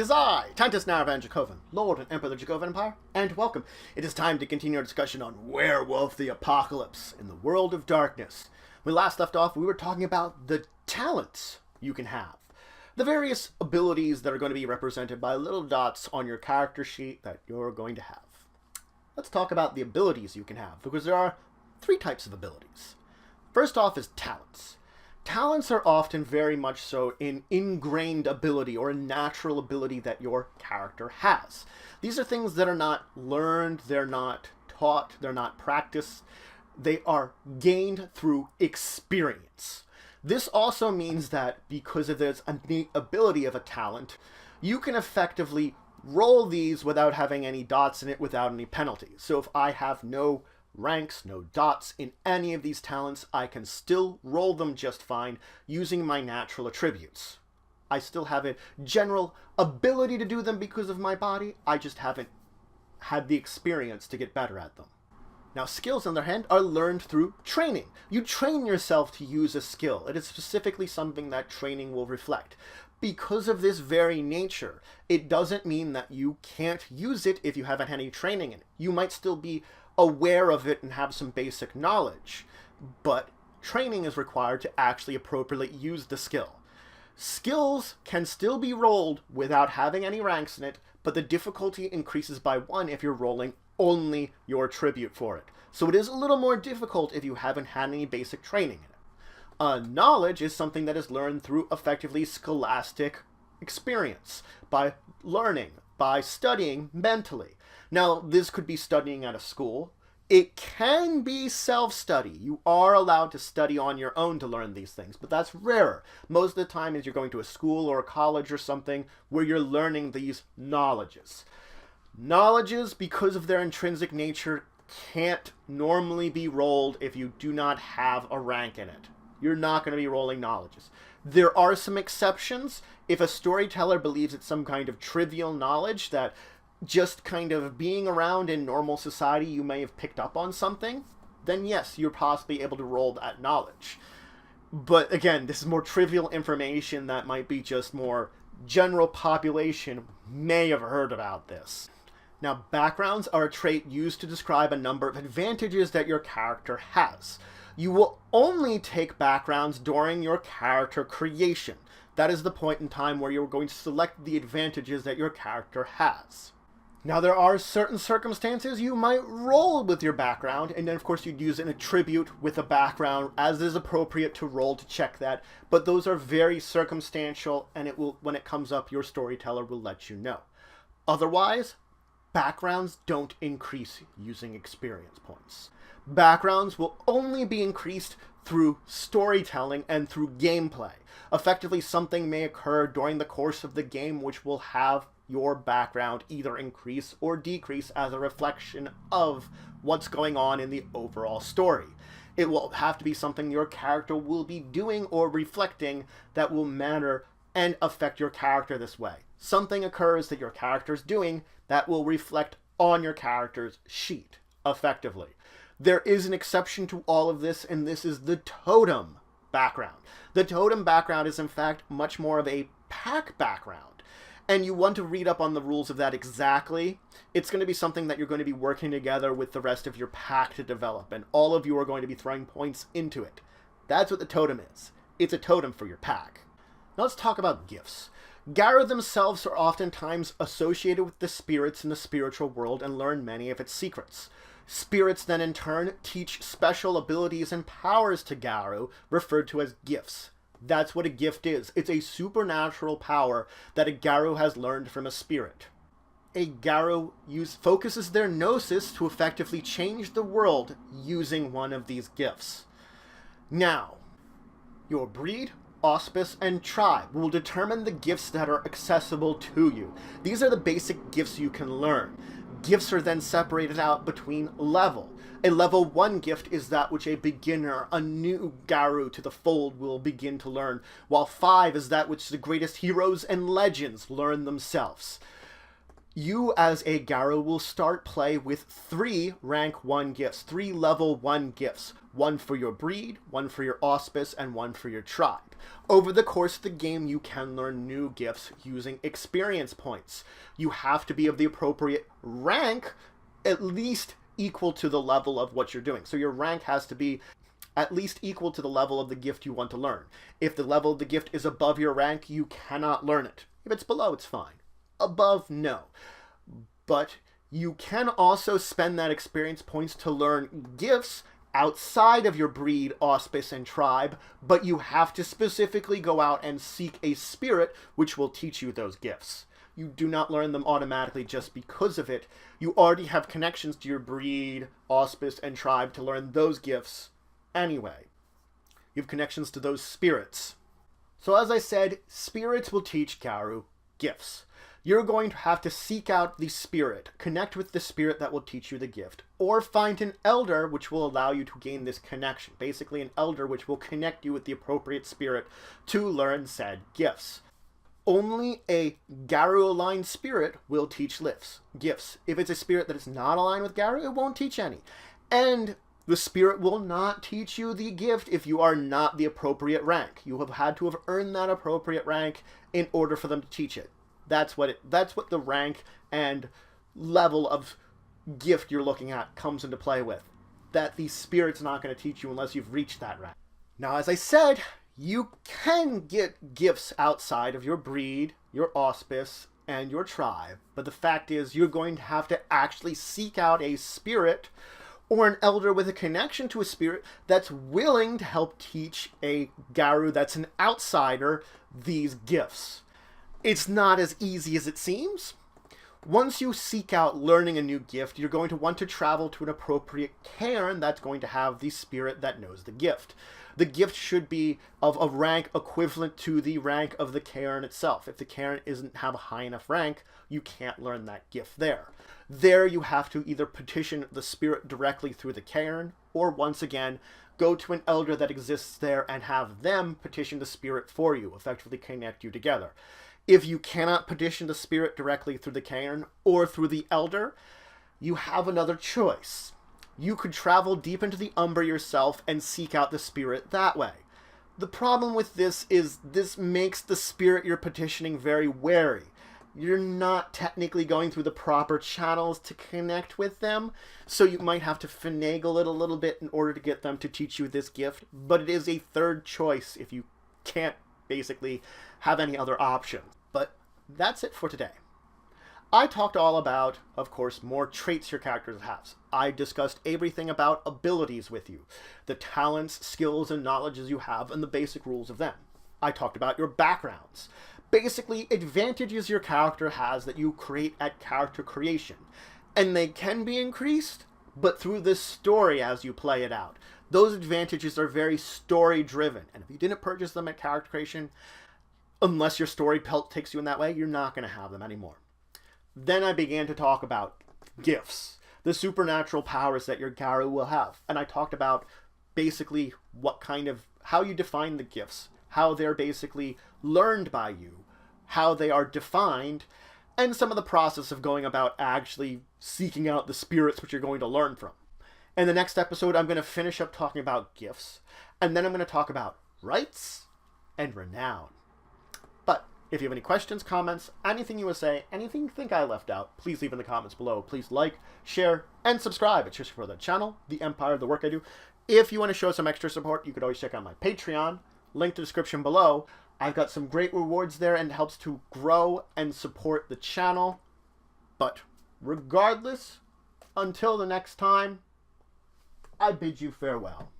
is I, Titus Naravan Dracovin, Lord and Emperor of the Dracovin Empire, and welcome. It is time to continue our discussion on Werewolf the Apocalypse in the World of Darkness. When we last left off, we were talking about the talents you can have. The various abilities that are going to be represented by little dots on your character sheet that you're going to have. Let's talk about the abilities you can have, because there are three types of abilities. First off is talents. Talents are often very much so an ingrained ability or a natural ability that your character has. These are things that are not learned, they're not taught, they're not practiced. They are gained through experience. This also means that because of this innate ability of a talent, you can effectively roll these without having any dots in it, without any penalties. So if I have no ranks, no dots in any of these talents, I can still roll them just fine using my natural attributes. I still have a general ability to do them because of my body, I just haven't had the experience to get better at them. Now, skills, on the other hand, are learned through training. You train yourself to use a skill. It is specifically something that training will reflect. Because of this very nature, it doesn't mean that you can't use it if you haven't had any training in it. You might still be aware of it and have some basic knowledge, but training is required to actually appropriately use the skill. Skills can still be rolled without having any ranks in it, but the difficulty increases by 1 if you're rolling only your attribute for it. So it is a little more difficult if you haven't had any basic training in it. Knowledge is something that is learned through effectively scholastic experience, by learning, by studying mentally. Now, this could be studying at a school. It can be self-study. You are allowed to study on your own to learn these things, but that's rarer. Most of the time is you're going to a school or a college or something where you're learning these knowledges. Knowledges, because of their intrinsic nature, can't normally be rolled if you do not have a rank in it. You're not going to be rolling knowledges. There are some exceptions. If a storyteller believes it's some kind of trivial knowledge that just kind of being around in normal society you may have picked up on something, then yes, you're possibly able to roll that knowledge. But again, this is more trivial information that might be just more general population may have heard about this. Now, backgrounds are a trait used to describe a number of advantages that your character has. You will only take backgrounds during your character creation. That is the point in time where you're going to select the advantages that your character has. Now, there are certain circumstances you might roll with your background, and then of course you'd use an attribute with a background as is appropriate to roll to check that, but those are very circumstantial, and when it comes up, your storyteller will let you know. Otherwise, backgrounds don't increase using experience points. Backgrounds will only be increased through storytelling and through gameplay. Effectively, something may occur during the course of the game which will have your background either increase or decrease as a reflection of what's going on in the overall story. It will have to be something your character will be doing or reflecting that will matter and affect your character this way. Something occurs that your character's doing that will reflect on your character's sheet, effectively. There is an exception to all of this, and this is the totem background. The totem background is in fact much more of a pack background. And you want to read up on the rules of that exactly. It's going to be something that you're going to be working together with the rest of your pack to develop, and all of you are going to be throwing points into it. That's what the totem is. It's a totem for your pack. Now let's talk about gifts. Garou themselves are oftentimes associated with the spirits in the spiritual world and learn many of its secrets. Spirits then in turn teach special abilities and powers to Garou, referred to as gifts. That's what a gift is. It's a supernatural power that a Garou has learned from a spirit. A Garou focuses their gnosis to effectively change the world using one of these gifts. Now, your breed, auspice, and tribe will determine the gifts that are accessible to you. These are the basic gifts you can learn. Gifts are then separated out between level. A level 1 gift is that which a beginner, a new Garou to the fold, will begin to learn, while 5 is that which the greatest heroes and legends learn themselves. You as a Garou will start play with 3 rank 1 gifts, 3 level 1 gifts. 1 for your breed, 1 for your auspice, and 1 for your tribe. Over the course of the game, you can learn new gifts using experience points. You have to be of the appropriate rank, at least equal to the level of what you're doing. So your rank has to be at least equal to the level of the gift you want to learn. If the level of the gift is above your rank, you cannot learn it. If it's below, it's fine. Above, no. But you can also spend that experience points to learn gifts outside of your breed, auspice, and tribe, but you have to specifically go out and seek a spirit which will teach you those gifts. You do not learn them automatically just because of it. You already have connections to your breed, auspice, and tribe to learn those gifts anyway. You have connections to those spirits. So as I said, spirits will teach Garou gifts. You're going to have to seek out the spirit, connect with the spirit that will teach you the gift, or find an elder which will allow you to gain this connection. Basically an elder which will connect you with the appropriate spirit to learn said gifts. Only a Garou-aligned spirit will teach gifts. If it's a spirit that is not aligned with Garou, it won't teach any. And the spirit will not teach you the gift if you are not the appropriate rank. You have had to have earned that appropriate rank in order for them to teach it. That's what the rank and level of gift you're looking at comes into play with. That the spirit's not going to teach you unless you've reached that rank. Now, as I said, you can get gifts outside of your breed, your auspice, and your tribe. But the fact is, you're going to have to actually seek out a spirit or an elder with a connection to a spirit that's willing to help teach a Garou that's an outsider these gifts. It's not as easy as it seems. Once you seek out learning a new gift, you're going to want to travel to an appropriate cairn that's going to have the spirit that knows the gift. The gift should be of a rank equivalent to the rank of the cairn itself. If the cairn doesn't have a high enough rank, you can't learn that gift there. There you have to either petition the spirit directly through the cairn, or once again, go to an elder that exists there and have them petition the spirit for you, effectively connect you together. If you cannot petition the spirit directly through the cairn or through the elder, you have another choice. You could travel deep into the Umbra yourself and seek out the spirit that way. The problem with this is this makes the spirit you're petitioning very wary. You're not technically going through the proper channels to connect with them, so you might have to finagle it a little bit in order to get them to teach you this gift, but it is a third choice if you can't basically have any other option. But that's it for today. I talked all about, of course, more traits your character has. I discussed everything about abilities with you, the talents, skills, and knowledges you have, and the basic rules of them. I talked about your backgrounds, basically advantages your character has that you create at character creation. And they can be increased, but through this story as you play it out. Those advantages are very story-driven, and if you didn't purchase them at character creation, unless your story takes you in that way, you're not going to have them anymore. Then I began to talk about gifts, the supernatural powers that your Garou will have. And I talked about basically how you define the gifts, how they're basically learned by you, how they are defined, and some of the process of going about actually seeking out the spirits which you're going to learn from. In the next episode, I'm going to finish up talking about gifts, and then I'm going to talk about rights and renown. But if you have any questions, comments, anything you want to say, anything you think I left out, please leave in the comments below. Please like, share, and subscribe. It's just for the channel, the empire, the work I do. If you want to show some extra support, you could always check out my Patreon. Link to the description below. I've got some great rewards there and it helps to grow and support the channel. But regardless, until the next time, I bid you farewell.